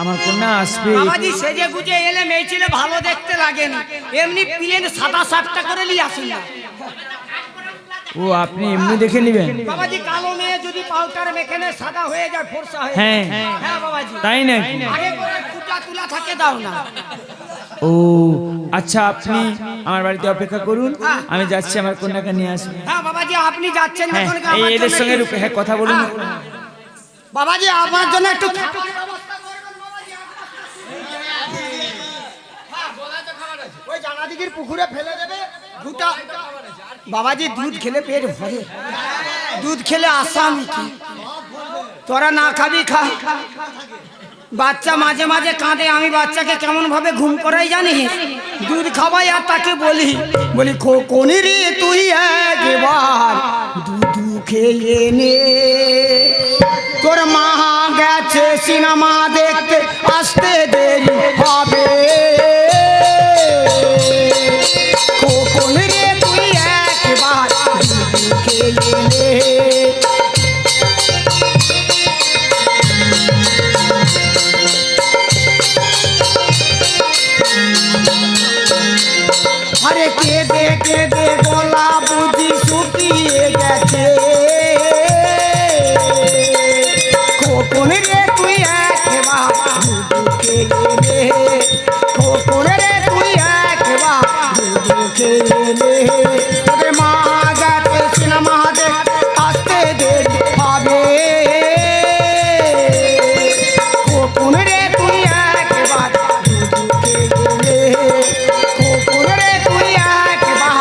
আমার কন্যা আসবে। বাবাজি সেজে গুজে এলে মেয়ে ছেলে ভালো দেখতে লাগে না, এমনি প্লেন সাদা সাপটা করে নিয়ে আসুন না। ও আপনি এমনি দেখে নেবেন বাবাজি, কালো মেয়ে যদি পাউডার মেখে নেয় সাদা হয়ে যায়, ফর্সা হয়ে যায়। হ্যাঁ হ্যাঁ বাবাজি, তাই নাকি? আগে করে কুটা তুলা থাকে দাও না। ও আচ্ছা, আপনি আমার বাড়িতে অপেক্ষা করুন, আমি যাচ্ছি আমার কন্যাকে নিয়ে আসবো। হ্যাঁ বাবাজি, আপনি যাচ্ছেন হ্যাঁ যখন এই আমার এদের জন্য সঙ্গে একটু- হ্যাঁ কথা বলুন। হ্যাঁ। বাবাজি আপনার জন্য একটু খাবারের ব্যবস্থা করবেন বাবাজি, ওই জানাদিগির পুকুরে ফেলে দেবে দুটা। বাবাজি দুধ খেলে পেট ভরে, দুধ খেলে আসামি কি, তোরা না খাবি খা। বাচ্চা মাঝে মাঝে কাঁদে, আমি বাচ্চাকে কেমন ভাবে ঘুম করাই জানি, দুধ খাওয়াই আর তাকে বলি কোনি রে তুই একবার দুধ খেয়ে নে, তোর মা গেছে সিনেমা দেখতে, আসতে দেরি হবে, কোনি রে তুই একবার দুধ খেয়ে নে। আরে কেঁদে কেঁদে গলা বুঝি শুকিয়ে গেছে, খোকন রে তুই একবার দুধ খেয়ে নে, খোকন রে তুই একবার দুধ খেয়ে নে, তোদের মা গেছে সিনেমা দেখতে, আসতে দেরি হবে, খোকন রে তুই একবার দুধ খেয়ে নে, খোকন রে তুই একবার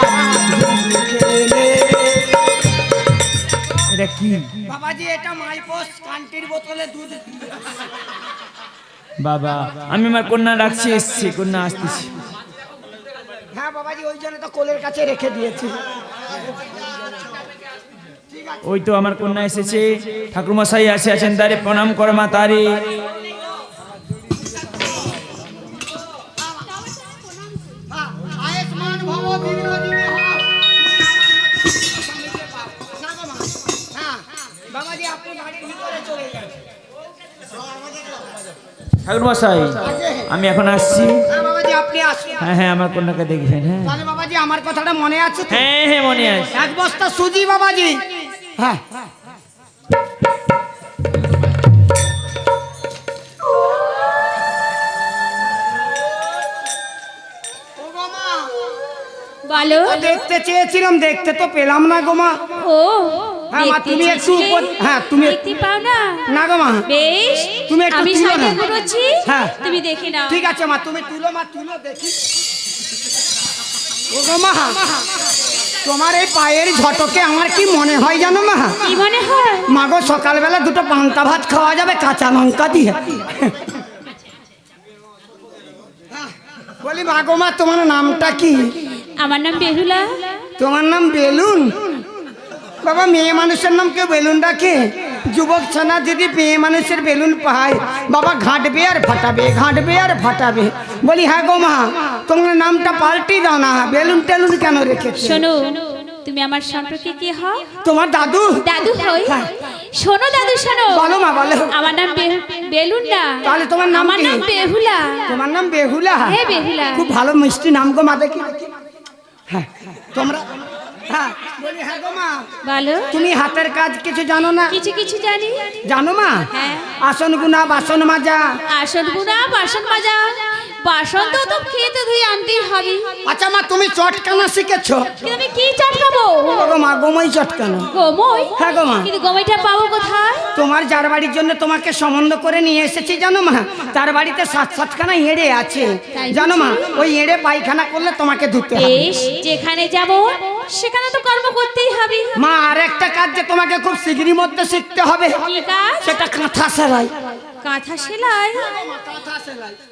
দুধ খেয়ে নে। এটা কি বাবাজি, এটা মাইপোস কান্টির বোতলে দুধ। বাবা? আমি আমার কন্যা রাখছি, এসছি, কন্যা আসতেছি। হ্যাঁ বাবাজি, ওই জন্য তো কোলের কাছে রেখে দিয়েছি। ওই তো আমার কন্যা এসেছে, ঠাকুরমশাই আছেন তারে প্রণাম কর মা তারে। আয়ুষ্মান ভব বিঘ্নদিনে হও। হ্যাঁ বাবাজি, আপনি বাড়ির ভিতরে চলে যান। ঠাকুরমশাই আমি এখন আসছি। হ্যাঁ বাবাজি, আপনি আসুন। হ্যাঁ হ্যাঁ আমার কন্যাকে দেখবেন। হ্যাঁ তাহলে বাবাজি আমার কথাটা মনে আছে তো? হ্যাঁ হ্যাঁ মনে আছে। এক বস্তা সুজি বাবাজি। হ্যাঁ ও গো মা, বলো। দেখতে চেয়েছিলাম, দেখতে তো পেলাম না গো মা। ও হ্যাঁ মা, দেখতে তুমি একটু চেয়েছিলে? উপর- হ্যাঁ তুমি দেখতে পাও না? না গো মা, বেশ, তুমি একটু আমি তুলো সাইডে না। ঘুরোচ্ছি, হ্যাঁ। তুমি দেখে নাও। ঠিক আছে মা, তুমি তুলো মা, তুলো দেখি। ও গো মা, তোমার এই পায়ের ঝটকে আমার কি মনে হয় জানো মা? কি মনে হয়? মা গো, সকালবেলা দুটো পান্তা ভাত খাওয়া যাবে কাঁচা লঙ্কা দিয়ে। বলি মা গো মা, তোমার নামটা কি? আমার নাম বেহুলা। তোমার নাম বেলুন? বাবা, মেয়ে মানুষের নাম কেউ বেলুন রাখে? যুবক ছানা যদি মেয়ে মানুষের বেলুন পায়, বাবা ঘাঁটবে আর ফাটাবে, ঘাঁটবে আর ফাটাবে। বলি হ্যাঁ গো মা, তোমার নামটা পাল্টি দাও না, বেলুন টেলুন কেন রেখেছো? শোনো, তুমি আমার সম্পর্কে কি হও? তোমার দাদু? দাদু হই। হ্যাঁ। শোনো দাদু, শোনো। বলো মা, বলো। আমার নাম বেলুন না। তাহলে তোমার নাম আমার কি? নাম বেহুলা। তোমার নাম বেহুলা? হ্যাঁ, বেহুলা। খুব ভালো মিষ্টি নাম গো মা, দেখি। হ্যাঁ তোমরা, হ্যাঁ বলি হ্যাঁ গো মা, বলো। তুমি হাতের কাজ কিছু জানো না? কিছু কিছু জানি। জানো মা? হ্যাঁ। আসন গুনা, বাসন মাজা। আসন গুনা, বাসন মাজা। বাসন তো খেতে ধুয়ে আনতেই হবে। আচ্ছা মা, তুমি চটকানা শিখেছো? কিন্তু আমি কি চটকাবো? গো মা, গোমই চটকানো। গমই? হ্যাঁ গো মা। কিন্তু গমইটা পাবো কোথায়? তোমার যার বাড়ির জন্য তোমাকে সম্বন্ধ করে নিয়ে এসেছি জানো মা, তার বাড়িতে 7-7খানা এঁড়ে আছে তাই জানো মা। বুঝি? ওই এঁড়ে পায়খানা করলে তোমাকে ধুতে হবে। বেশ, যেখানে যাব সেখানে তো কর্ম করতেই হবে। মা, আর একটা কাজ যে তোমাকে খুব শীঘ্রই মধ্যে শিখতে হবে, কি কাজ? সেটা কাঁথা সেলাই। কাঁথা সেলাই?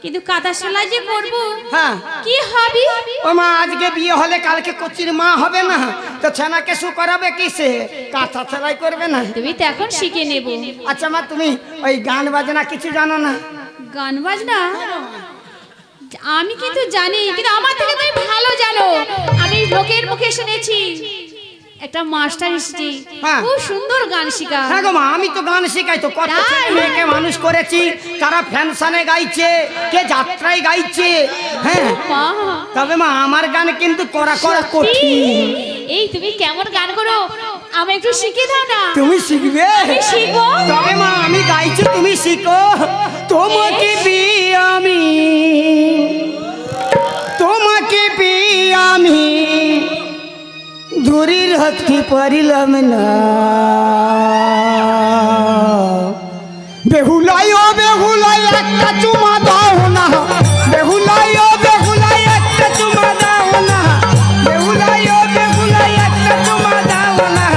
কিন্তু কাঁথা সেলাই যে করব, হ্যাঁ। কি হবে? ও মা, আজকে বিয়ে হলে কালকে কচির মা হবে না, তো ছানাকে শু করাবে কিসে? কাঁথা সেলাই করবে না? তুমি তো এখন শিখে নেব। আচ্ছা মা, তুমি ওই গান বাজনা কিছু জানো না? গান বাজনা আমি কিন্তু জানি, কিন্তু আমার থেকে তুমি ভালো জানো। আমি লোকের মুখে শুনেছি একটা মাস্টার এসেছে, হ্যাঁ। খুব সুন্দর গান শেখায়। হ্যাঁ গো মা, আমি তো গান শেখাই তো, কত তাই? ছেলে মেয়েকে মানুষ করেছি, তারা ফ্যানসানে গাইছে, কে যাত্রায় গাইছে। হ্যাঁ মা, তবে মা আমার গান কিন্তু করা কঠিন। এই তুমি কেমন গান করো, আমি একটু শিখিয়ে দাও না। তুমি শিখবে? আমি শিখবো। তবে মা আমি গাইছি, তুমি শিখো। তোমাকে বিয়ে আমি, তোমাকে বিয়ে আমি ধরে রাখতে পারিলাম না। বেহুলাই ও বেহুলাই একটা চুমা দাও না, বেহুলাই ও বেহুলাই একটা চুমা দাও না, বেহুলাই ও বেহুলাই একটা চুমা দাও না,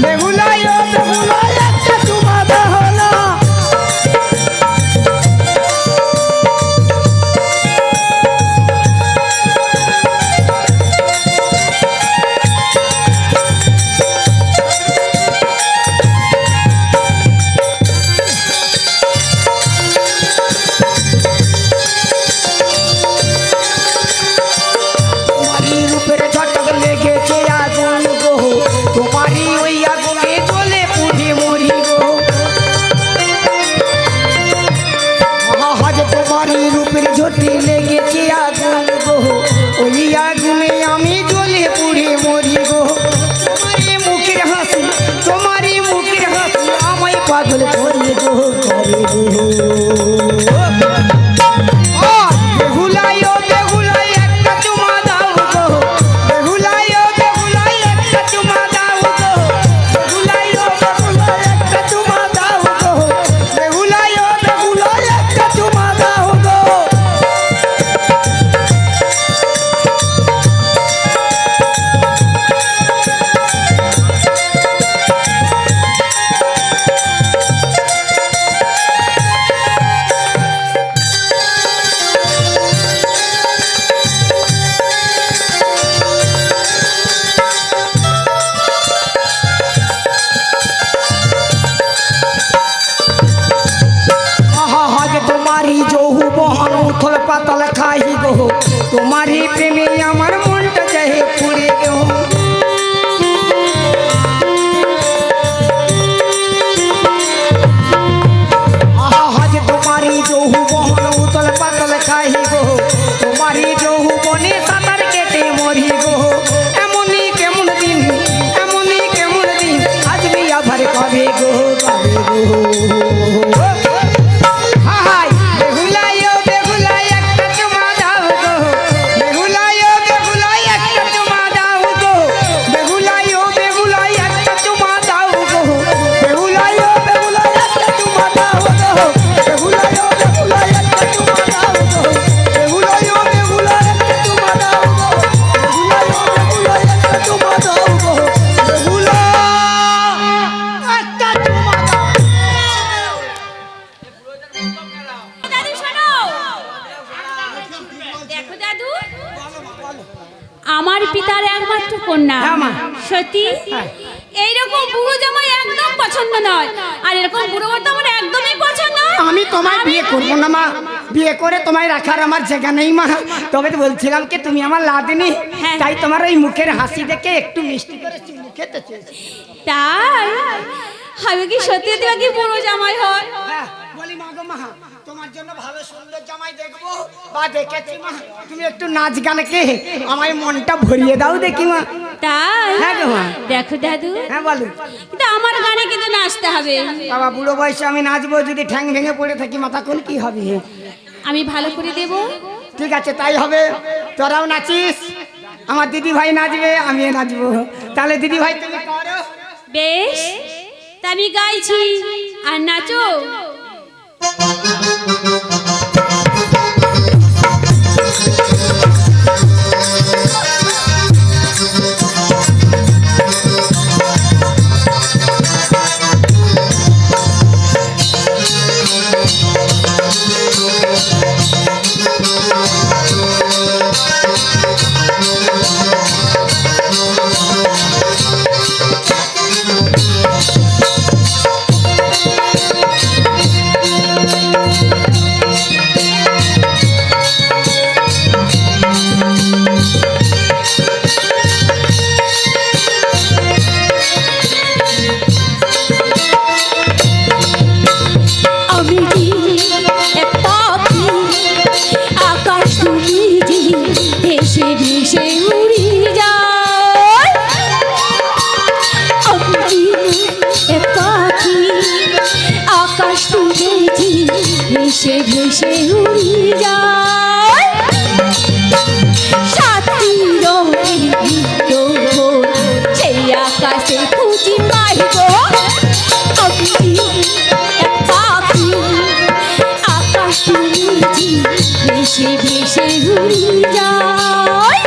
বেহুলাই ও বেহুলাই একটা চুমা দাও না। তোমারই রূপের ঝটক লেগেছে আগুন গো, তোমারই ওই আগুনে জ্বলে পুড়ে মরি গো। আজ তোমারই রূপের ঝটে লেগেছে আগুন গো, ওই আগুনে আমি জ্বলে পুড়ে মরি গো। তোমারই মুখের হাসি, তোমারই মুখের হাসি আমায় পাগল করে গো, করে গো। বেহুলাই ও বেহুলাই একটা চুমা দাও গো, বেহুলাই ও বেহুলাই একটা চুমা দাও গো, বেহুলাই ও বেহুলাই একটা চুমা দাও গো, বেহুলাই ও বেহুলাই একটা চুমা দাও গো। আজ তোমারই যৌবন উথল পাতল খাই গো, তোমারই প্রেমে আমার মনটা যায় পুড়ে গো। আজ তোমারই যৌবন উথল পাতল খাই গো, তোমারই যৌবনে সাঁতার কেটে মরি গো। এমনই কেমন দিন, এমনই কেমন দিন আসবে আবার কবে গো, কবে গো। হাই বেহুলাই ও বেহুলাই একটা চুমা দাও গো, বেহুলাই ও বেহুলাই একটা চুমা দাও গো, বেহুলাই ও বেহুলাই একটা চুমা দাও গো, বেহুলাই ও বেহুলাই একটা চুমা দাও গো, বেহুলাই ও বেহুলাই একটা চুমা দাও গো, বেহুলাই ও বেহুলাই একটা চুমা দাও গো, বেহুলাই ও বেহুলাই একটা চুমা দাও গো, বেহুলাই একটা চুমা দাও। দাদু শোনো, দেখো দাদু, আমার পিতার একমাত্র কন্যা হ্যাঁ, মা। সত্যি এইরকম বুড়ো জামাই একদম পছন্দ নয়, আর এরকম বুড়ো বর তো আমার একদমই পছন্দ নয়। আমি তোমায় বিয়ে করবো না মা, বিয়ে করে তোমায় রাখার আমার জায়গা নেই মা। তবে তো বলছিলাম কি তুমি আমার লাদিনী, হ্যাঁ। তাই তোমার ওই মুখের হাসি দেখে একটু মিষ্টি করে চিনি খেতে চেয়েছি। তাই আমি কি সত্যি তোমাকে বুড়ো জামাই হয়? হ্যাঁ, বলি মা গো মা, তোমার জন্য ভালো সুন্দর জামাই দেখবো বা দেখেছি মা, তুমি একটু নাচ গানকে আমায় মনটা ভরিয়ে দাও দেখি মা। তাই হ্যাঁ গো মা। দেখো দাদু, হ্যাঁ বলো। কিন্তু আমার গানে কিন্তু নাচতে হবে। বাবা বুড়ো বয়সে আমি নাচবো, যদি ঠ্যাং ভেঙে পড়ে থাকি মাথা কোন কি হবে? আমি ভালো করে দেব। ঠিক আছে তাই হবে, তোরাও নাচিস, আমার দিদি ভাই নাচবে, আমিও নাচবো। তাহলে দিদি ভাই তুমি করো। বেশ, তা আমি গাইছি আর নাচো। আকাশে খুঁজি পাই গো আমি এক পাখি আকাশ তুলেছি ভেসে ভেসে উড়ি যায়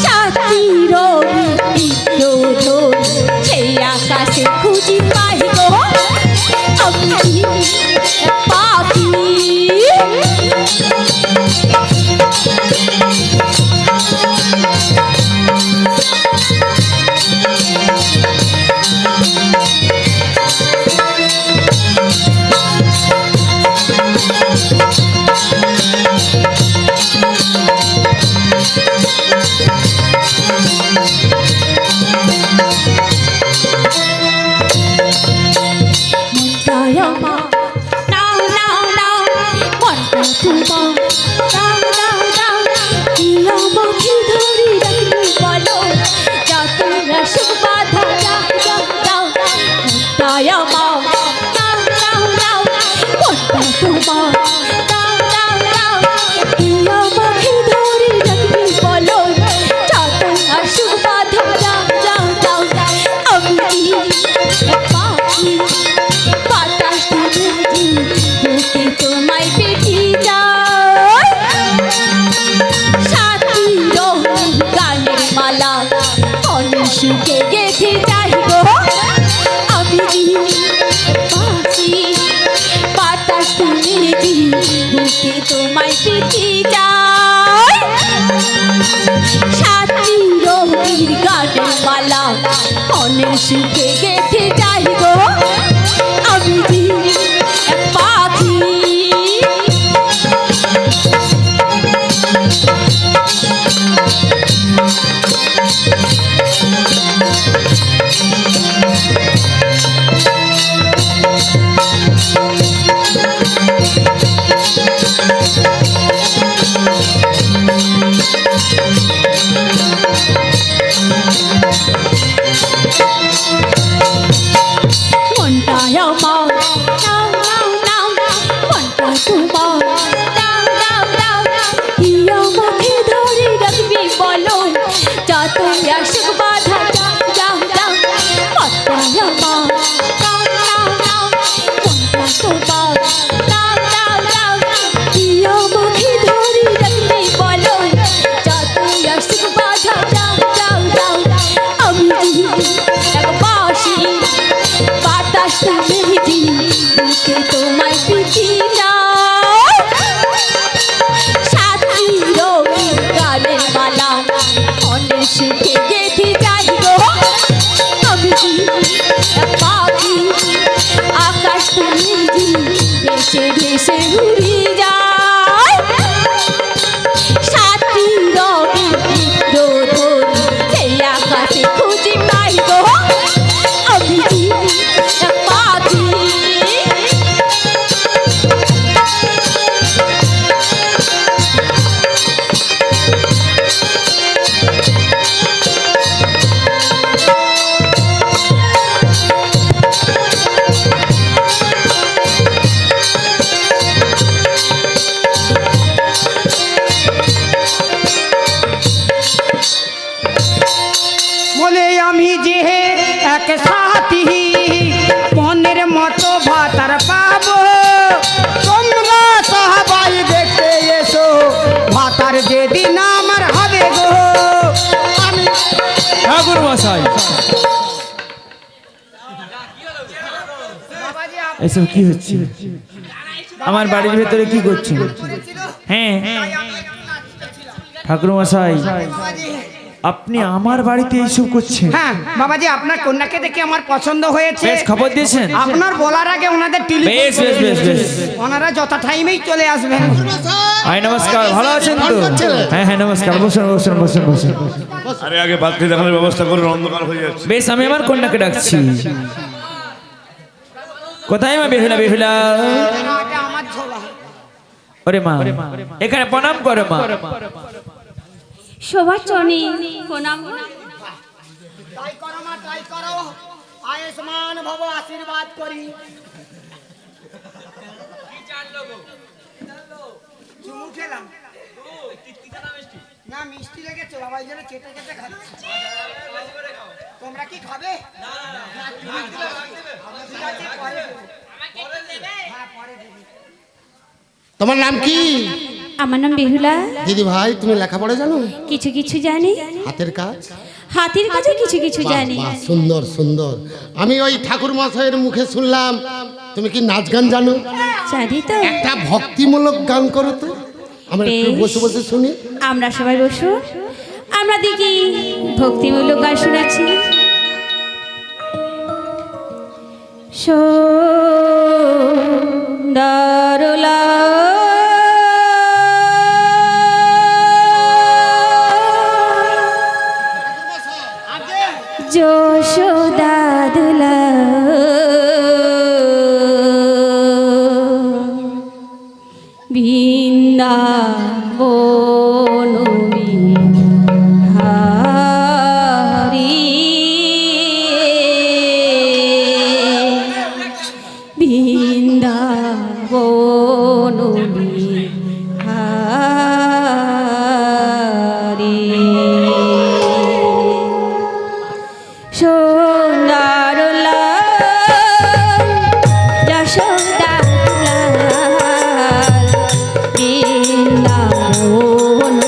সাথীর বিদ্রোধ সেই আকাশে খুঁজি পাই গো আমি এক পাখি সুখে গেথে যাই গো আমি পাখি বাতাস তুলেছি বুকে তোমায় পেতে যাই সাথী রহির গানের মালা অনেক সুখে গেথে যাই গো আমি পাখি তোমায় পিছি সাথী রবি গানের মালা অনেক সুখে গেথে যাই গো আমি পাখি আকাশ তুলেছি ভেসে ভেসে উড়ি যায় সাথী রবি বিদ্রোধ সেই আকাশে খুঁজি পাই গো আমি পাখি বলে আমি যে এক সাথী মনের মতো ভাতার পাবো তোমরা সবাই দেখতে এসো ভাতার যেদিন আমার হবে গো আমি ঠাকুর মশাই এসব কি হচ্ছে আমার বাড়ির ভেতরে কি করছেন হ্যাঁ ঠাকুর মশাই আপনি আমার বাড়িতে এইসব করছেন হ্যাঁ বাবাজি আপনার কন্যাকে দেখে আমার পছন্দ হয়েছে বেশ খবর দিয়েছেন আপনার বলার আগে ওনাদের বেশ বেশ বেশ বেশ ওনারা যত টাইমেই চলে আসবেন আয় নমস্কার ভালো আছেন তো হ্যাঁ হ্যাঁ নমস্কার বসুন বসুন বসুন বসুন আরে আগে বাতি দেখানোর ব্যবস্থা করুন, অন্ধকার হয়ে যাচ্ছে। বেশ আমি আমার কন্যাকে ডাকছি কোথায় মা বেহুলা বেহুলা এটা আমার ঝোলা ওরে মা এখানে প্রণাম করে মা সবার চরণে প্রণাম ট্রাই করো মা ট্রাই করো আয়ুষ্মান ভব আশীর্বাদ করি চুমু খেলাম না মিষ্টি লেগেছে বাবা, এই জন্য চেটে চেটে খাচ্ছি। তোমরা কি খাবে? না, তুমি দিলে ঠিক আছে, পরে দেবো। হ্যাঁ, পরে দেবো। তোমার নাম কি? আমার নাম বেহুলা। দিদি ভাই, তুমি লেখাপড়া জানো? কিছু কিছু জানি। হাতের কাজ? হাতির কাছে কিছু কিছু বাহ, জানি। বাহ, সুন্দর সুন্দর। আমি ওই ঠাকুর মশাইয়ের মুখে শুনলাম তুমি কি নাচ গান জানো? জানি তো। একটা ভক্তিমূলক গান করো তো, আমরা একটু বেশ। বসে বসে শুনি। আমরা সবাই বসু, আমরা দেখি ভক্তিমূলক গান শোনাচ্ছি। সুন্দরলা যশোদা দুলা বৃন্দাবন বিহারী বৃন্দাবন বিহারী সুন্দর লাল যশোদা লাল বৃন্দাবন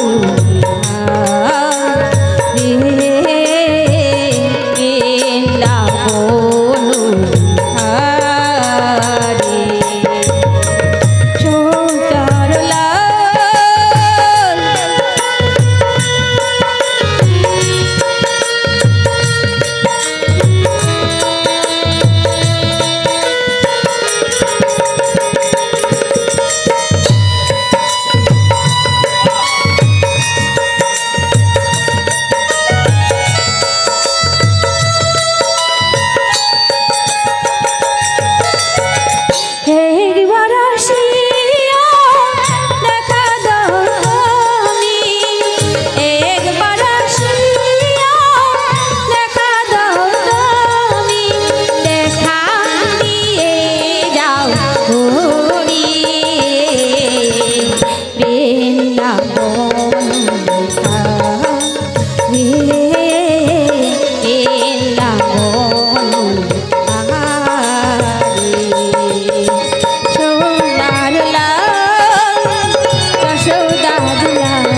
বিহারী বৃন্দাবন বিহারী সুন্দর লাল একবার আসিয়া দেখা দাও তুমি, একবার আসিয়া দেখা দাও তুমি, দেখা দিয়ে যাও হরি বৃন্দাবন বৃন্দাবন সোনার লাল যশোদা দুলাল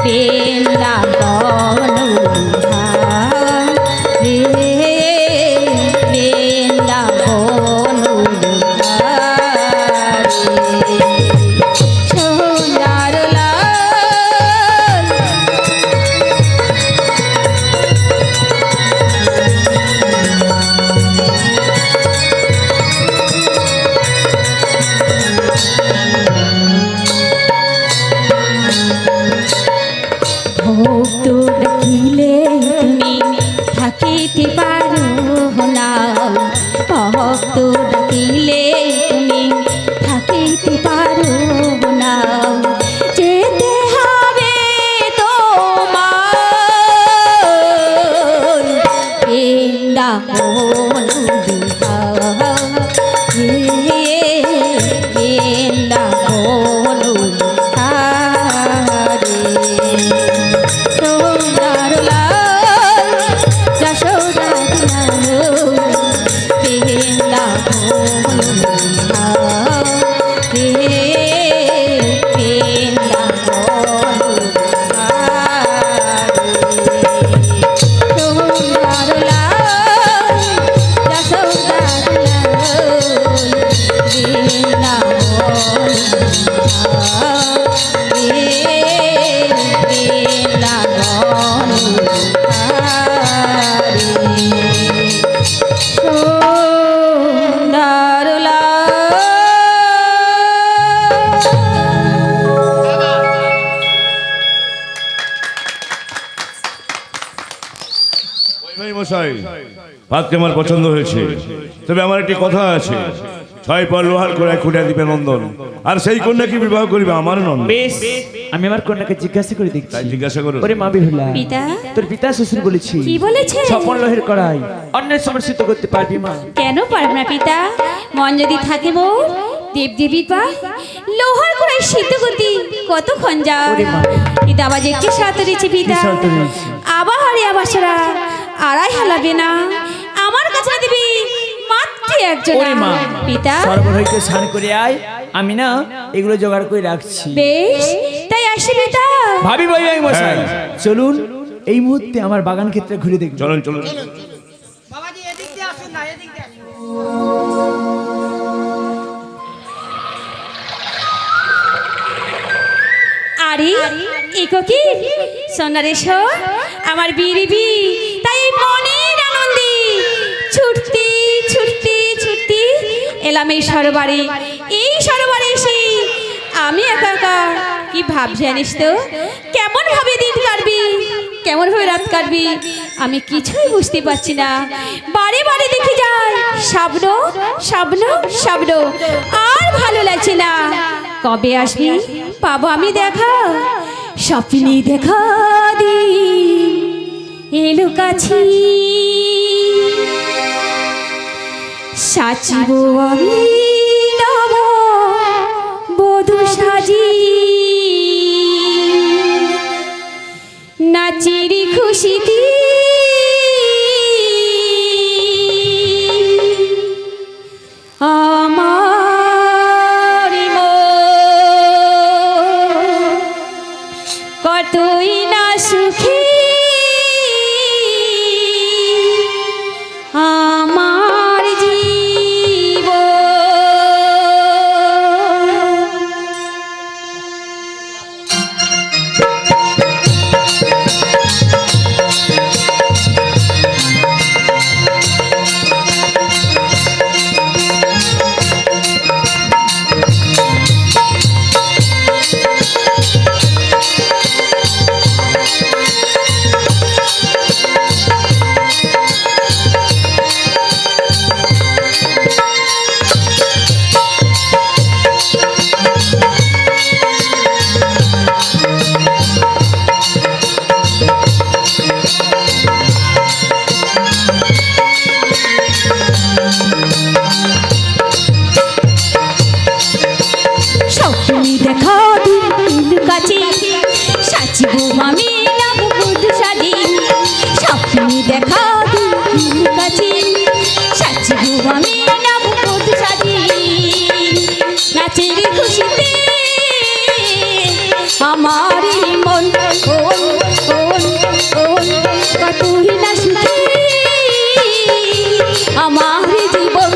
বৃন্দাবন বিহারী বৃন্দাবন বিহারী সোনার লাল ভক্ত ডাকিলে তুমি থাকিতে পারো না, ভক্ত ডাকিলে তুমি থাকিতে পারো না, যেতে হবে তোমার বৃন্দাবন বিহারী বৃন্দাবন বিহারী সোনার লাল যশোদা দুলাল বৃন্দাবন বিহারী বৃন্দাবন বিহারী সোনার লাল যশোদা মশাই, পাত্রে আমার পছন্দ হয়েছে, তবে আমার একটি কথা আছে। 6 পর লোহার করে খুঁড়িয়া দিবে নন্দন, আর সেই কন্যাকে বিবাহ করিবে আমার নন্দন। বেশ, আমি আমার কন্যাকে জিজ্ঞাসা করে দেখছি। তাই জিজ্ঞাসা করো। ওরে মা বেহুলা, পিতা তোর পিতা শ্বশুর বলেছি কি বলেছে? স্বপন লোহের কড়াই অন্যের সমর্ষিত করতে পারবি মা? কেন পারব না পিতা? মন যদি থাকে মোর, দেবদেবীর পা লোহার কড়াই সিদ্ধ করতে কতক্ষণ যায় ওরে মা। এটা আবার একটি শর্ত রয়েছে পিতা কি শর্ত রয়েছে? আবার হারে আবার সারা আড়াই হালাবে না আমার কাছে না দিবি মাত্র একজন ওরে মা পিতা সরবর হইতে স্নান করে আয়, আমি না এগুলো জোগাড় করে রাখছি। বেশ তাই আসি পিতা ভাবি ভাই মশাই হ্যাঁ। চলুন এই মুহূর্তে আমার বাগান ক্ষেত্রে ঘুরে দেখব। চলুন চলুন বাবাজি এদিক দিয়ে আসুন না, এদিক দিয়ে আসুন। আরে এগো কি সোনারে শোন আমার বিরিবি তাই মনের আনন্দে ছুটতে ছুটতে ছুটতে এলাম এই সরোবরে এসে আমি একা একা কি ভাবছি জানিস তো কেমন ভাবে দিন কাটবি কেমন ভাবে রাত কাটবি আমি কিছুই বুঝতে পারছি না বারে বারে দেখে যায় স্বপ্ন স্বপ্ন স্বপ্ন আর ভালো লাগছে না কবে আসবি পাবো আমি দেখা স্বপ্নে দেখা দি এলো কাছি সাচিব আমি নব বধূ সাজি নাচিরি খুশিতে আমার কতই না সুখী আমার জীবন স্বপ্নে দেখা দিন কাছে সাচিব আমি নাম বধূ সাজি স্বপ্নে দেখা দিন কাছে সাচিব আমি নাম বধূ সাজি নাচের খুশিতে আমার মন কতই না সুখী আমার জীবন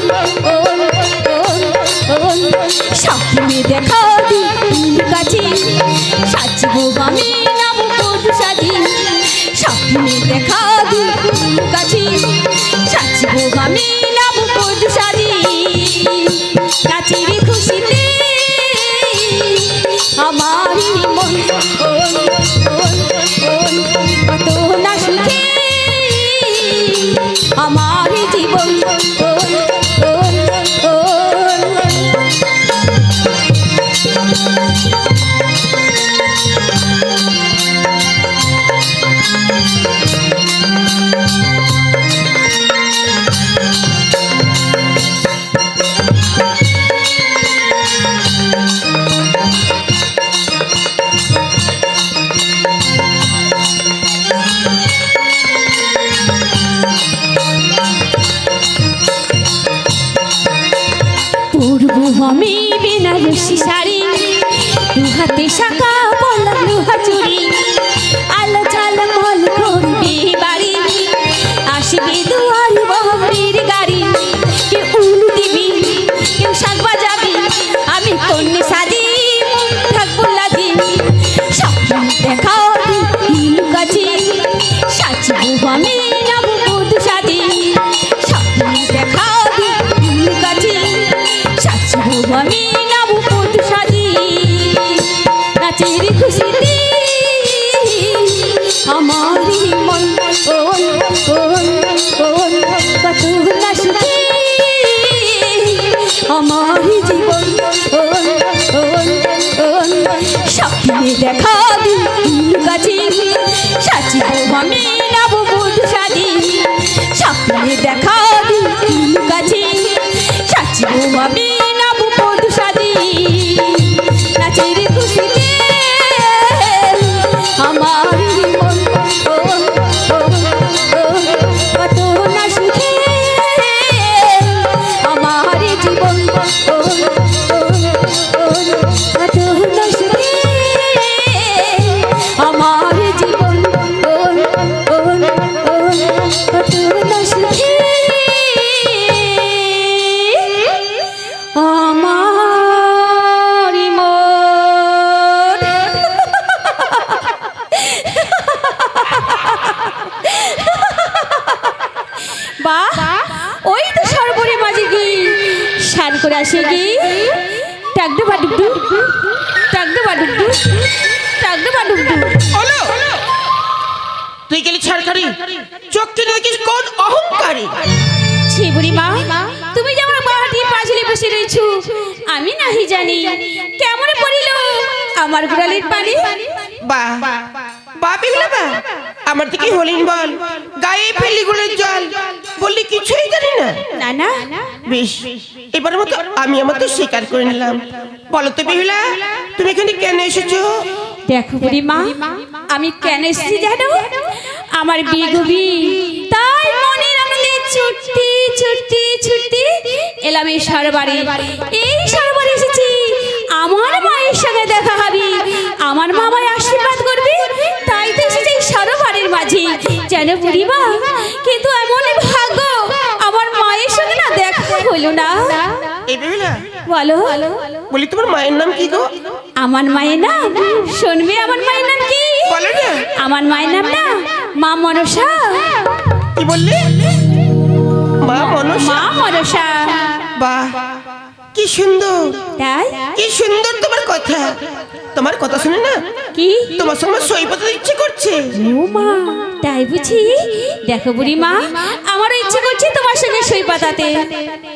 স্বপ্নে দেখা দিন কাছে সাজব আমি নাম বধূ সাজি স্বপ্নে দেখা দিন কাছে সাজব আমি নাম বধূ সাজি নাচের খুশিতে আমার মন কত না সুখে আমার জীবন পূর্ব আমি বেনারসি শাড়ি দু হাতে শাখা পলা লোহা চুরি আলো ঝালমল করবে বাড়ি আসবে দুয়ার বহরের গাড়ি কেউ উলু দিবি কেউ শাক বাজাবি আমি কন্যে সাজি থাকবো লাজি স্বপ্ন দেখা দিন কাছে সাজব আমি নব বধূ সাজি স্বপ্নে দেখা দিন কাছে সাজব আমি নব বধূ সাজি নাচের খুশিতে আমার মন কত না সুখী আমার জীবন স্বপ্নে দেখা দিন কাছে সাজব আমি নব বধূ সাজি স্বপ্নে দেখা দিন কাছে সাজব আমি নব বধূ সাজি বা ওই তো সরবরে মাঝে কি স্নান করে আসে কি টাকডু বাডুডু টাকডু বাডুডু টাকডু বাডুডু। ওলো তুই গেলি ছাড়খাড়ি চোখকে দেখিস কোন অহংকারী। ছি বুড়িমা, তুমি যে আমার বাহাটি পাঁচিলে বসে রয়েছো আমি নাহি জানি কেমন পড়িল আমার গুড়ালির পানি। বাহ বাহ বিহুলা বাহ, আমার থেকে হলিন বল গায়ে ফেলি গুলের জল বললি কিছুই জানি না। না না বেশ এবারের মতো আমি আমার তো স্বীকার করে নিলাম। বলো তো বিহুলা তুমি এখানে কেন এসেছো? দেখো বুড়িমা, আমি কেন এসেছি জানো? আমার বিগুবি তাই মনের আনন্দে ছুটতে ছুটতে ছুটতে এলাম এই সরবারে। এই সরবারে এসেছি আমার মায়ের সঙ্গে দেখা হবে, আমার মা আমায় আশীর্বাদ করবে, তাই তো এসেছি এই সরবারের মাঝে যেন বুড়িমা। কিন্তু এমন ভাগ্য আমার মায়ের সঙ্গে না দেখা হলো না। এই বিহুলা বলো বলি তোমার মায়ের নাম কি গো? আমার মায়ের নাম শুনবে? আমার মায়ের নাম কি? বলো না। আমার মায়ের নাম না মা মনসা। কি বললি? মা মনসা? মা মনসা। বাহ কি সুন্দর, তাই কি সুন্দর তোমার কথা। তোমার কথা শুনে না কি? তোমার সঙ্গে সই পাতাতে ইচ্ছে করছে। ও মা, তাই বুঝি? দেখো বুড়ি মা, আমারও ইচ্ছে করছে তোমার সঙ্গে সই পাতাতে।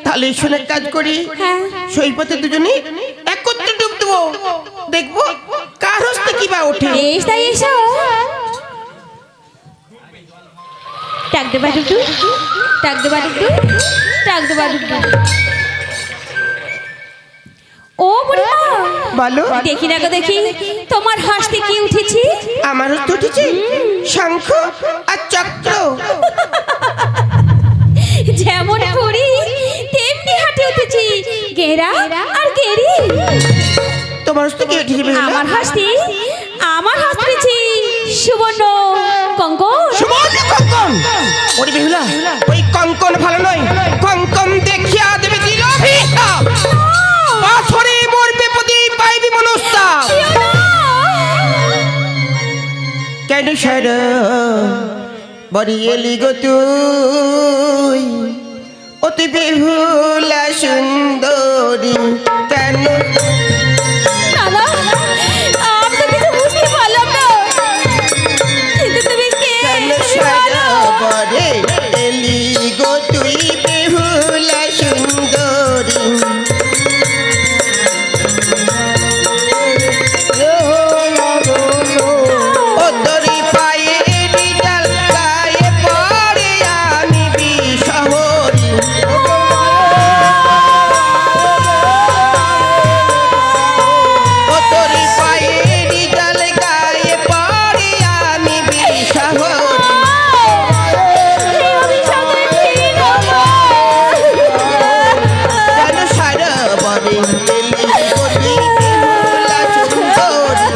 তাহলে শুনে কাজ করি, হ্যাঁ। সই পাতে দুজনে একত্রে ডুব দেবো, দেখবো কার হস্তে কি বা ওঠে। বেশ তাই এসো। টাক দেবা ডুডু, টাক দেবা ডুডু, টাক দেবা ডুডু। ও বুড়ি মা, বলো। দেখি না গো দেখি তোমার হাসতে কি উঠেছি? আমার হস্তে উঠেছে শঙ্খ আর চক্র। যেমন করি তেমনি হাতে উঠেছি গেরা আর গেরি। তোমার হস্তে কি উঠেছে বিহুলা? আমার হাসতেছি সুবর্ণ কঙ্কন। সুবর্ণ কঙ্কন। ওরে বিহুলা ওই কঙ্কন ভালো নয়, কঙ্কন দেখিয়া দেবে দিল অভিশাপ। পাথরে মরবে প্রদীপ পাইবি মনস্তাপ। কেন সার বড়ি এলি গো তুই অতি বেহুলা সুন্দরী কেন? দাদা, আমি তো কিছু বুঝতে পারলাম না, কিন্তু তুমি কে? কেন সার বড়ে এলি গো তুই বেহুলা সুন্দরী? ও তোরি পায়ে ডিজাল গায়ে পড়ে আমি বিশহরী। ও তোরি পায়ে ডিজাল গায়ে পড়ে আমি বিশহরী। এই অভিশাপে ফিরে যাবো। কেন সারা বলে এলি গো তুই বেহুলা সুন্দরী?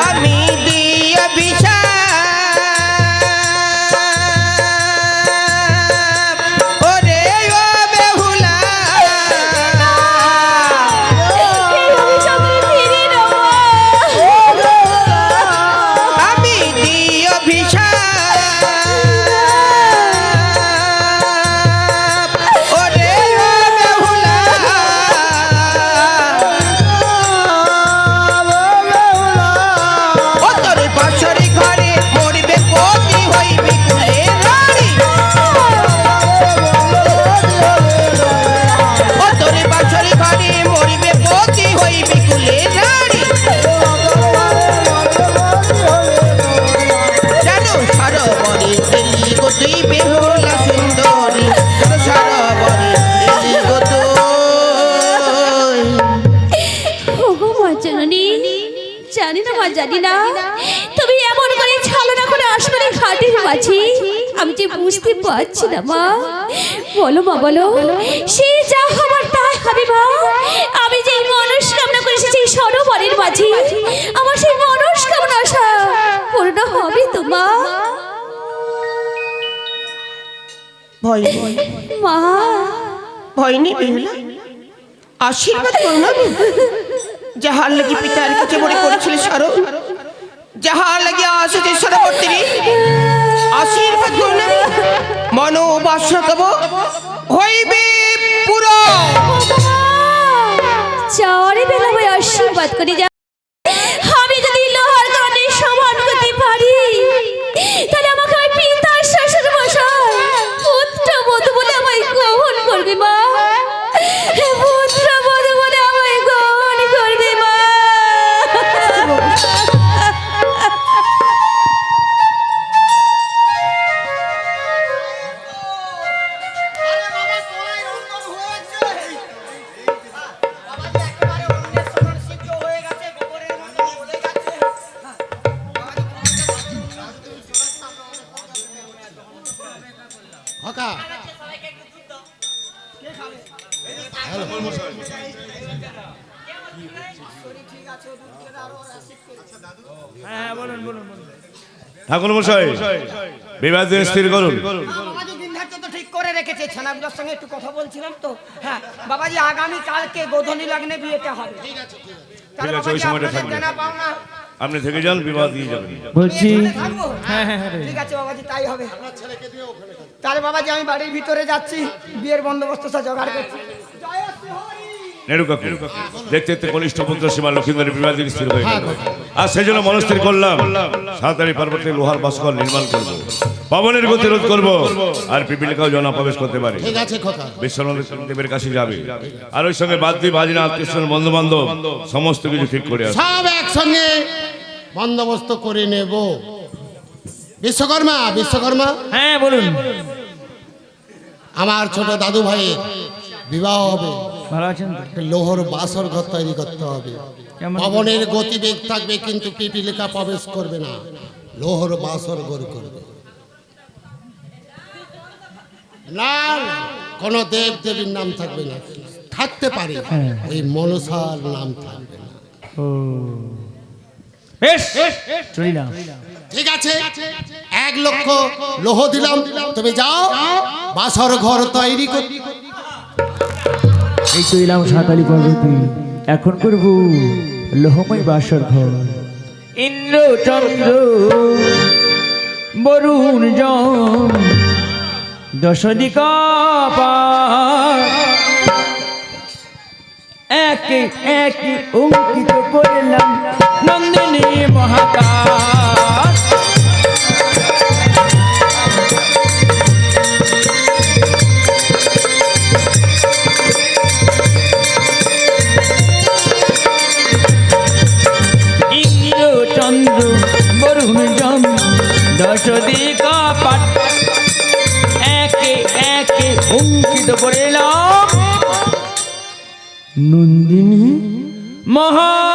আমি দিয়ে অভিশাপ ওরে ও বেহুলা। এই অভিশাপে ফিরে যাবো। আমি দিয়ে অভিশাপ ওরে ও বেহুলা। ও তোরে বাঁশরি ঘরে মরবে পতি হইবি কুলে রানী। ও তোরে বাঁশরি ঘরে মরবে পতি হইবি কুলে রানী। জানো সরোবরে এলি গো তুই বেহুলা সুন্দরী। জানো সরোবরে এলি গো তুই। ওগো মা জননী, জানি না মা, জানি না তুমি এমন করে ছলনা করে আসলে ঘাটের মাঝি, আমি যে বুঝতে পারছি না মা। বলো মা বলো, সে যা হবার তাই হবে মা। আমি যে মনস্কামনা করে এসেছি সরোবরের মাঝি, আমার সেই মনস্কামনা আশা পূর্ণ হবে তো মা। ভয় নেই, মা ভয় নেই বেহুলা, আশীর্বাদ করুন। যাহার লাগি পিতার কাছে মনে করেছিল স্মরণ, যাহার লাগি এসেছি সরবর্তী আশীর্বাদ করুন মনোবাসনা তব হইবে পুরো চারে বেলা ভাই আশীর্বাদ করে যা আমি যদি লোহার কানে সমান করতে পারি তাহলে আমাকে ওই পিতা শ্বশুর মশাই পুত্র বধূ বলে আমায় গ্রহণ করবে মা পুত্র বধূ বলে আমায় গ্রহণ করবে মা হকা হ্যাঁ বলুন বলুন বলুন। ঠাকুর মশাই বিবাহ দিন স্থির করুন। বাবাজি দিন ধার্য তো ঠিক করে রেখেছে, ছানাগুলোর সঙ্গে একটু কথা বলছিলাম তো। হ্যাঁ বাবাজি, আগামী কালকে গোধূলি লগ্নে বিয়েটা হবে। তাহলে ঠিক আছে, ওই বাবাজি, সময়টা আপনাদের থাকবে। দেনা পাওনা আপনি থেকে যান, বিবাহ দিয়ে যাবেন। বলছি নিয়ে থাকবো? হ্যাঁ হ্যাঁ হ্যাঁ ঠিক আছে বাবাজি, তাই হবে। তাহলে বাবাজি আমি বাড়ির ভিতরে যাচ্ছি, বিয়ের বন্দোবস্ত সব জোগাড় করছি। জয় শ্রী হরি। নেড়ু কাকু দেখতে দেখতে কনিষ্ঠ পুত্র সীমা লক্ষ্মীন্দরের বিবাহ দিন স্থির হয়ে গেল। আর সেই জন্য মনস্থির করলাম সাঁতারি পার্বত্যে লোহার ভাস্কর নির্মাণ করব, পবনের গতি রোধ করব, আর পিপিলিকাও যেন প্রবেশ করতে পারে। ঠিক আছে খোকা। বিশ্বনাথ দেবের কাছে যাবে, আর ওই সঙ্গে বাদ্যি বাজনা আত্মীয় বন্ধু বান্ধব সমস্ত কিছু ঠিক করে আসবে। সব একসঙ্গে বন্দোবস্ত করে নেব। বিশ্বকর্মা বিশ্বকর্মা, হ্যাঁ বলুন। আমার ছোট দাদু ভাইয়ের বিবাহ হবে, ভালো আছেন তো? একটা লোহর বাসর ঘর তৈরি করতে হবে। কেমন? পবনের গতিবেগ থাকবে কিন্তু পিপিলিকা প্রবেশ করবে না, লোহর বাসর ঘর করবে। না কোন দেব দেবীর নাম থাকবে না, থাকতে পারে ওই মনসার নাম থাকবে না। ও বেশ চলিলাম। ঠিক আছে, 1 লক্ষ লোহ দিলাম, তুমি যাও বাসর ঘর তৈরি করতে। এই তো এলাম সাঁতালি পর্বতে, এখন করব লোহময় বাসর ঘর। ইন্দ্র চন্দ্র বরুণ জন দশদিকা একে একে অঙ্কিত করলাম নন্দিনী মহাকাশ। ইন্দ্র চন্দ্র বরুণ জন দশদিকা পাঠ একে একে অঙ্কিত করলাম নন্দিনী মহাকাশ।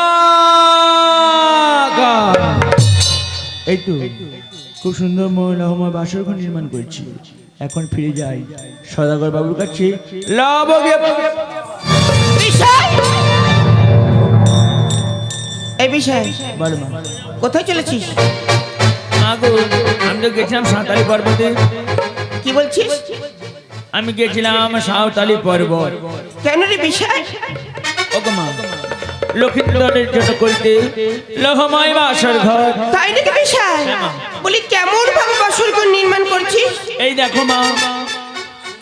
এই তো খুব সুন্দর মহিলাময় বাসর ঘর নির্মাণ করছি। এখন ফিরে যাই সদাগর বাবুর কাছে। লাভ বিষয় এই বিষয় বলো মা। কোথায় চলেছিস? মাগো আমি তো গেছিলাম সাঁওতালি পর্বতে। কি বলছিস? আমি গেছিলাম সাঁওতালি পর্বত। কেন রে বিষয়? ওগো মা, লক্ষ্মীন্দরের জন্য করতে লোহময় বাসর ঘর। তাই নাকি বিষয়? বলি কেমন ভাবে বাসর ঘর নির্মাণ করছিস? এই দেখো মা,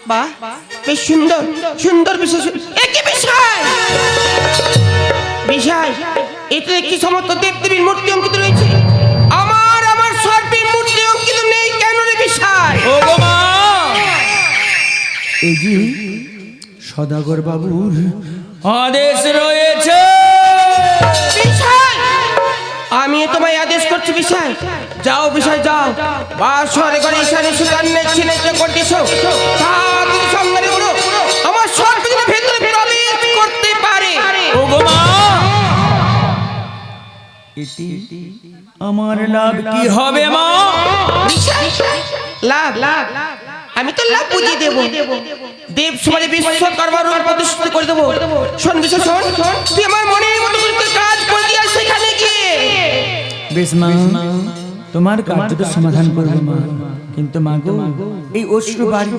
বাহ বেশ সুন্দর সুন্দর বিষয়। একই বিষয় বিষয় এতে দেখছি সমস্ত দেবদেবীর মূর্তি অঙ্কিত রয়েছে, আমার সর্বের মূর্তি অঙ্কিত নেই কেন রে বিষয়? ওগো মা, এই যে সদাগর বাবুর আদেশ রয়েছে। বিষয় আমি তোমায় আদেশ করছি বিষয়, যাও বিষয় যাও, বাসর ঘরে ঈশানে সুকান্নের ছিনে করতেছো তাকে সঙ্গে করো, আমার সর্বজন ভেতরে প্রবেশ করতে পারে। ওগো মা, এতে আমার লাভ কি হবে মা? লাভ লাভ আমি তো লাভ বুঝিয়ে দেবো, দেব সমাজে বিশ্বকর্মার রূপ প্রতিষ্ঠিত করে দেবো। শোন বিষয় শোন, তুই আমার মনের মতো করে কাজ করে দিয়ে সেখানে গিয়ে। বেশ মা, তোমার কার্য তো সমাধান করবো মা, কিন্তু মা গো এই অশ্রু বাড়ি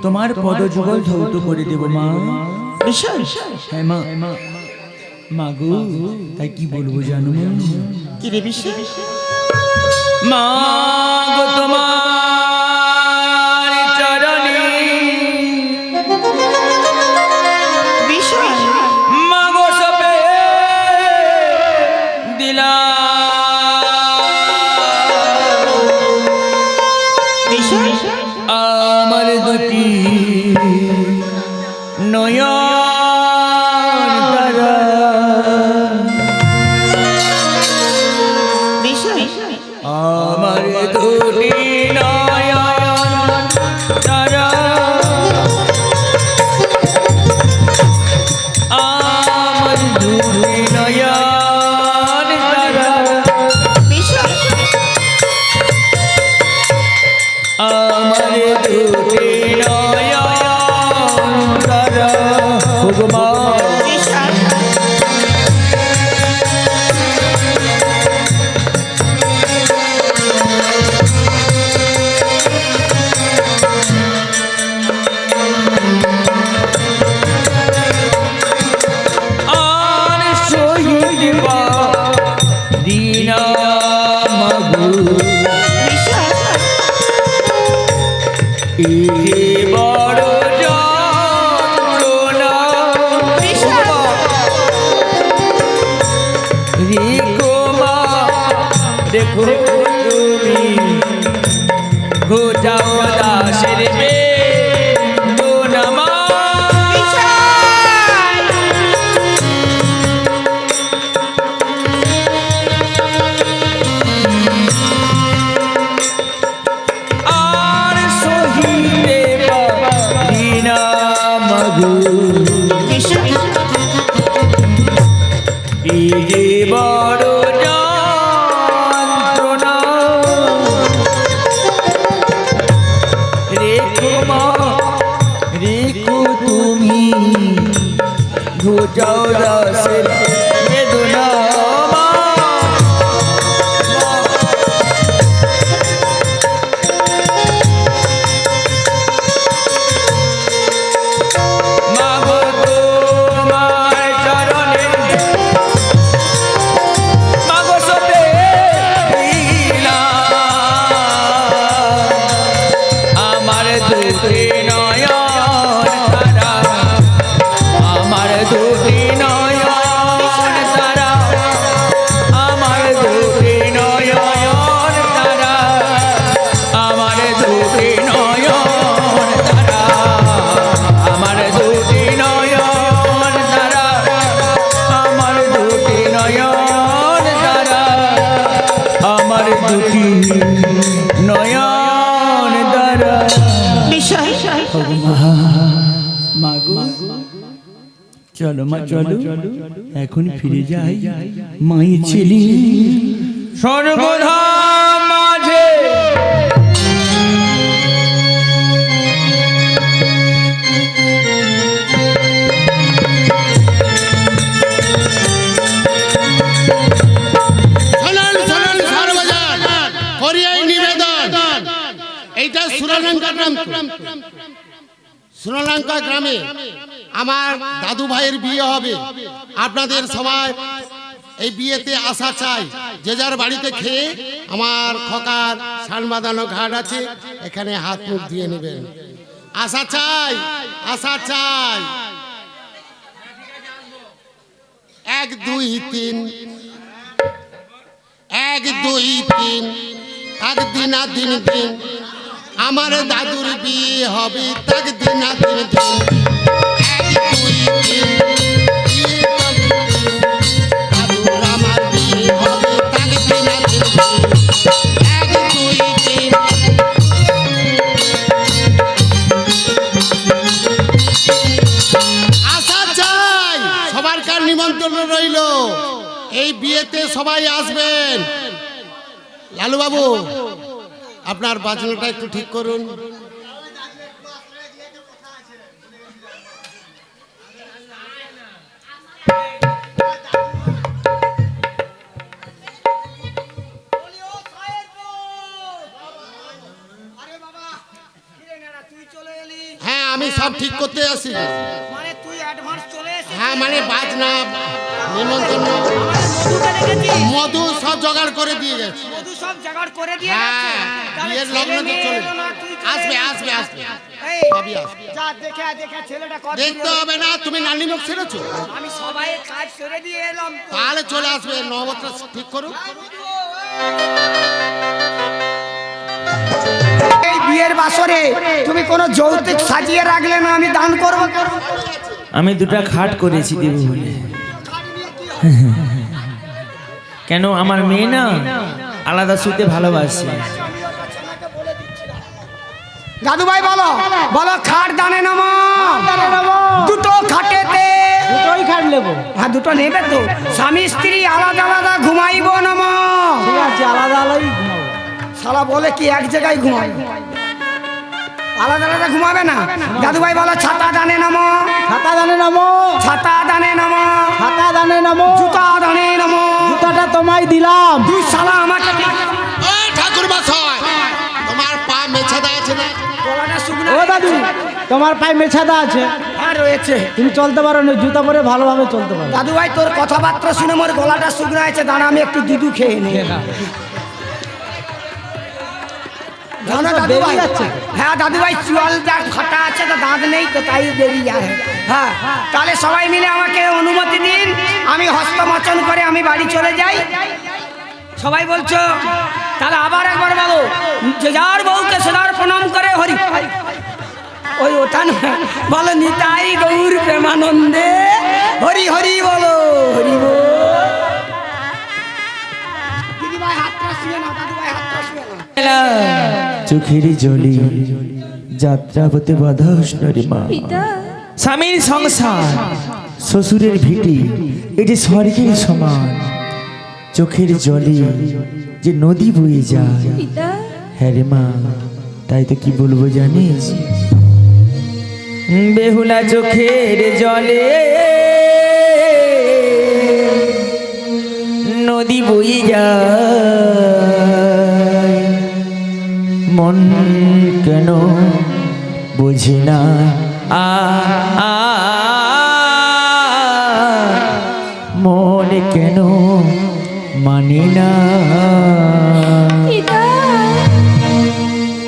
তোমার পদযুগল ধৌত করে দেবো মা। বিষয় হ্যাঁ মা, মা গো তাই কি বলবো জানো মা? কি রে বিষয়? মা গো তোমার চরণে বিষয় মা গো সবে দিলাম বিষয় আমার দুটি নয়ন তারা বিষয় আমার দুটি নয়ন তারা আমার দুটি নয়ন তারা বিষয় আমার দুটি নয়ন তারা ভগবান বিষয় আর শহীদ দিনা মাগু বিষয় এ বড় যন্ত্রণা রেখো মা দেখো তুমি ঘোজাও দাসের বেদনা আর সহিতে পারিনা মাগো বিষয় এই যে বড় যন্ত্রণা রেখো মা রেখো তুমি ঘোচাও দাসের বেদনা মা। মা গো তোমার চরণে মা গো সবে দিলাম আমার দুটি নয়ন তারা আমার দুটি নয়ন তারা আমার দুটি নয়ন তারা আমার দুটি নয়ন তারা আমার দুটি নয়ন তারা আমার দুটি নয়ন তারা আমার দুটি নয়ন তারা বিষয় মাগো চলো মা চলো এখন ফিরে যাই মায়ের ছেলে স্বর্গধাম মাঝে শোনান শোনান সর্বজন করিয়াই নিবেদন এইটা সুরলঙ্কা গ্রাম সুরলঙ্কা গ্রামে আমার দাদু ভাইয়ের বিয়ে হবে আপনাদের সবাই এই বিয়েতে আসা চাই যে যার বাড়িতে খেয়ে আমার খকার সান বাঁধানো ঘাট আছে এখানে হাত মুখ দিয়ে নেবেন আসা চাই আসা চাই 1 2 3 1 2 3 তাক দিনা দিন দিন আমার দাদুর বিয়ে হবে তাক দিনা দিন দিন 1 2 3 দাদুর আমার বিয়ে হবে তাক দিনা দিন দিন 1 2 3 আসা চাই সবার কার নিমন্ত্রণ রইল এই বিয়েতে সবাই আসবেন লালু বাবু আপনার বাজনাটা একটু ঠিক করুন হ্যাঁ আমি সব ঠিক করতে আসি মানে তুই অ্যাডভান্স চলে এসেছিস হ্যাঁ মানে বাজনা নিমন্ত্রণ মধুকে রেখেছি মধু সব জোগাড় করে দিয়ে গেছে। মধু সব জোগাড় করে দিয়ে হ্যাঁ, গেছে। তাহলে বিয়ের ছেলে লগ্ন তো মেয়ে চলে এলো না, তুই যে- আসবে আসবে আসবে এই, সবই আসবে। যা দেখে দেখে ছেলেটা কত দেখতে দূরে- হবে না, তুমি নানি মুখ ছেড়েছো, আমি সবাই কাজ করে দিয়ে এলাম তো। তাহলে চলে আসবে। নবতটা ঠিক করুন। এই বিয়ের বাসরে তুমি কোনো যৌতুক সাজিয়ে রাখলে না, আমি দান করবো। আমি দুটা খাট করেছি দেব বলে। কেন আমার মেয়ে না আলাদা শুতে ভালোবাসে। দাদু ভাই বলো বলো, খাট দানে নামো, দুটো খাটেতে দুটোই খাট নেবো। হ্যাঁ দুটো নেবে তো, স্বামী স্ত্রী আলাদা আলাদা ঘুমাইবো নামো। ঠিক আছে, আলাদা আলাদাই ঘুমাবো। শালা বলে কি এক জায়গায় ঘুমাবে, আলাদা আলাদা ঘুমাবে না। দাদু ভাই বলো, ছাতা দানে নামো, ছাতা দানে নামো, ছাতা দানে নামো, ছাতা দানে নামো। জুতা দানে নামো। জুতাটা তোমায় দিলাম। তুই শালা আমাকে ও ঠাকুর মশাই, তোমার পা মেছাদা আছে না? গলাটা শুকনো ও দাদু, তোমার পায়ে মেছাদা আছে, হ্যাঁ রয়েছে। তুমি চলতে পারো না, জুতা পরে ভালোভাবে চলতে পারো। দাদু ভাই তোর কথাবার্তা শুনে মোর গলাটা শুকনো আছে, দাঁড়া আমি একটু দুধু খেয়ে নিই। জানো দাদু ভাই, হ্যাঁ দাদু ভাই চুয়াল যা খাটা আছে তো দাঁত নেই তো তাই বেরিয়ে যায়। হ্যাঁ তাহলে সবাই মিলে আমাকে অনুমতি দিন, আমি হস্তমোচন করে আমি বাড়ি চলে যাই। সবাই বলছো তাহলে আবার একবার বলো, যে যার বউকে সদার প্রণাম করে হরি। ওই ওটা না, বলো নিতাই গৌর প্রেমানন্দে হরি হরি বলো, হরি বল। দিদি ভাই হাতটা শুয়ে না, দাদু ভাই হাতটা শুয়ে না। চোখের জলে যাত্রা পথে বাধা উষ্ণরে মা। পিতা স্বামীর সংসার শ্বশুরের ভিটি এটি স্বর্গের সমান। চোখের জলে যে নদী বয়ে যায়, পিতা হ্যাঁ রে মা, তাই তো কি বলবো জানিস, বেহুলা চোখের জলে নদী বয়ে যায়, মন কেন বুঝি না মন কেন মানি না, পিতা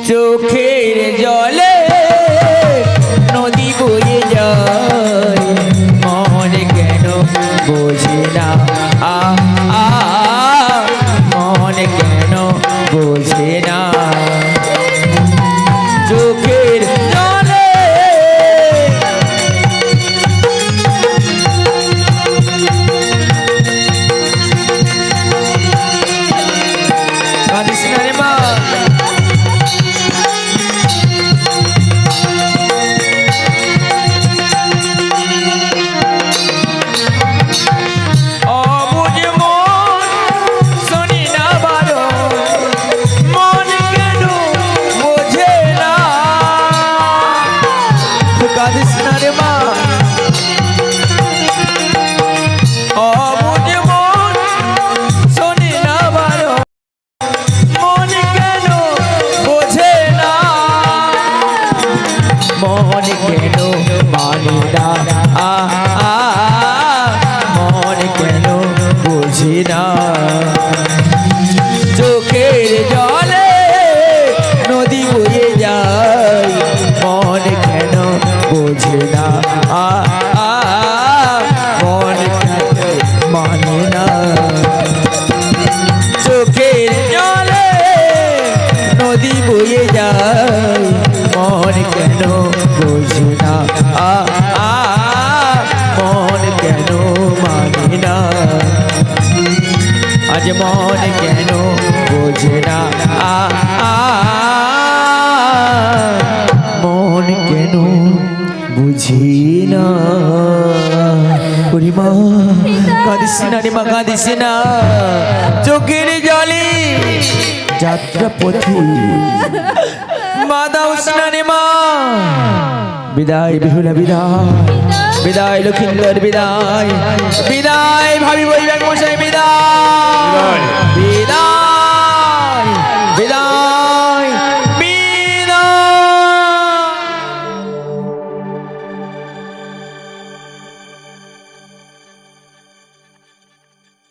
চোখের জলে নদী বয়ে যায়, মন কেন বোঝে না মন কেন বোঝে না, চোখের জলে কাঁদিস না রে মা। অবুঝ মন শোনে না বারণ, মন কেন বোঝে না, কাঁদিস না রে মা। অবুঝ মন শোনে না বারণ, মন কেন বোঝে না, মন কেন মানে না মন কেন বোঝে না, চোখের জলে নদী বয়ে যায়, মন কেন বোঝে না মন কেন মানে না, চোখের জলে নদী বয়ে যায়, মন কেন বোঝে না মন কেন মানে না, আজ মন কেন বোঝে না মন কেন বুঝি না। ওরে মা কাঁদিস না রে মা, কাঁদিস না, চোখের জলে যাত্রা পথে বাধা উষ্ণ রে মা। বিদায় বেহুলা বিদায়, বিদায় লক্ষিন্দর বিদায়, বিদায় ভাবি বৈরাগ মশাই বিদায়।